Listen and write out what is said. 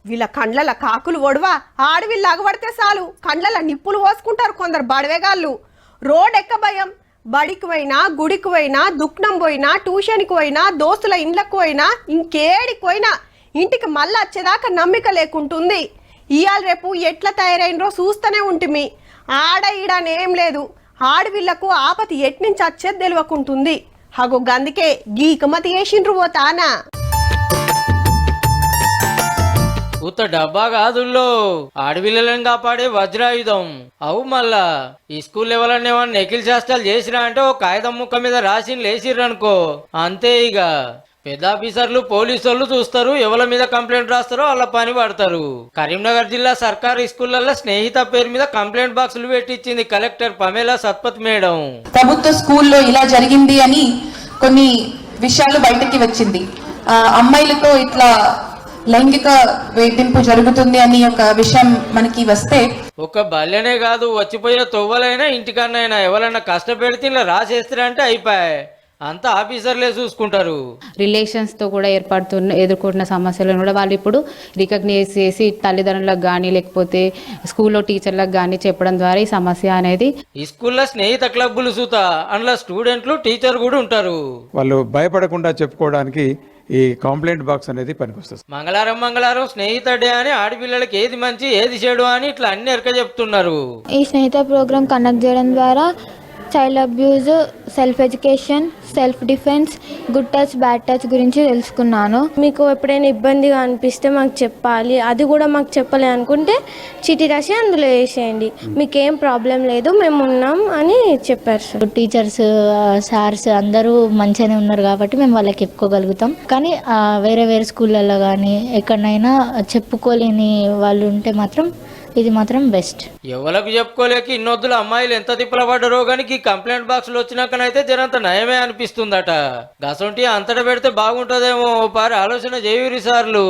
వీళ్ళ కండ్లల కాకులు ఒడవా ఆడవిళ్ళు అగబడితే చాలు కండ్లల నిప్పులు పోసుకుంటారు కొందరు బడవేగాళ్ళు. రోడ్ ఎక్క భయం. బడికి పోయినా గుడికి పోయినా దుఃఖం పోయినా ట్యూషన్కి పోయినా దోస్తుల ఇండ్లకు పోయినా ఇంకేడికి పోయినా ఇంటికి మళ్ళీ వచ్చేదాకా నమ్మిక లేకుంటుంది. ఇవాళ రేపు ఎట్లా తయారైనరో చూస్తూనే ఉంటుంది. ఆడ ఈడనేం లేదు. ఆడవిళ్లకు ఆపతి ఎట్నుంచి వచ్చేది తెలియకుంటుంది. హగో గందుకే గీకమతి వేసిండ్రు పోతానా. ఉత్త డబ్బా కాదుల్లో ఆడపిల్లలను కాపాడే వజ్రాయుధం. అవు మళ్ళా ఈ స్కూల్ లెవెల్ ఏమన్నా నెకిల్ శాస్త్రాలు చేసిరా అంటే ఓ కాగితం ముక్క మీద రాసి లేచిర్రనుకో అంతే. ఇక పెద్ద ఆఫీసర్లు పోలీసు వాళ్ళు చూస్తారు, ఎవరి మీద కంప్లైంట్ రాస్తారో వాళ్ళ పని పడతారు. కరీంనగర్ జిల్లా సర్కారీ స్కూళ్లలో స్నేహిత పేరు మీద కంప్లైంట్ బాక్సులు పెట్టించింది కలెక్టర్ పమేలా సత్పత్ మేడం. ప్రభుత్వ స్కూల్లో ఇలా జరిగింది అని కొన్ని విషయాలు బయటకి వచ్చింది. అమ్మాయిలతో ఇట్లా లైంగిక వేధింపు జరుగుతుంది అని ఒక విషయం మనకి వస్తే ఒక బల్లెనే కాదు వచ్చిపోయే తొవ్వలైనా ఇంటికన్నైనా ఎవరైనా కష్టపెడితే ఇలా రాసేస్తారంటే అయిపోయాయి. అంతా ఆఫీసర్లే చూసుకుంటారు. రిలేషన్స్ తో కూడా ఎదుర్కొంటున్న సమస్యలను కూడా వాళ్ళు ఇప్పుడు రికగ్నైజ్ చేసి తల్లిదండ్రులకు కానీ లేకపోతే స్కూల్లో టీచర్లకు కానీ చెప్పడం ద్వారా ఈ సమస్య అనేది ఈ స్కూల్లో స్నేహిత క్లబ్బులు సూత అందులో స్టూడెంట్లు టీచర్ కూడా ఉంటారు. వాళ్ళు భయపడకుండా చెప్పుకోవడానికి ఈ కంప్లైంట్ బాక్స్ అనేది పనికొస్తుంది. మంగళవారం స్నేహిత డే అని ఆడపిల్లలకి ఏది మంచి ఏది చెడు అని ఇట్లా అన్ని ఎరక చెప్తున్నారు. ఈ స్నేహిత ప్రోగ్రామ్ కండక్ట్ చేయడం ద్వారా child abuse, self education, self defence, good touch bad touch గురించి తెలుసుకున్నాను. మీకు ఎప్పుడైనా ఇబ్బందిగా అనిపిస్తే మాకు చెప్పాలి. అది కూడా మాకు చెప్పలే అనుకుంటే చీటీ రాసి అందులో వేసేయండి, మీకేం ప్రాబ్లం లేదు మేము ఉన్నాం అని చెప్పారు సార్. టీచర్స్, సార్స్ అందరూ మంచిగానే ఉన్నారు కాబట్టి మేము వాళ్ళకి చెప్పుకోగలుగుతాం. కానీ వేరే వేరే స్కూళ్ళల్లో కానీ ఎక్కడైనా చెప్పుకోలేని వాళ్ళు ఉంటే మాత్రం ఇది మాత్రం బెస్ట్. ఎవరికి చెప్పుకోలేక ఇన్నొద్దులు అమ్మాయిలు ఎంత తిప్పల పడ్డారో కానీ ఈ కంప్లైంట్ బాక్సులు వచ్చినాకనైతే జనంత నయమే అనిపిస్తుందట. గసంటి అంతటా పెడితే బాగుంటుందేమో పారి ఆలోచన చేయురి సార్లు.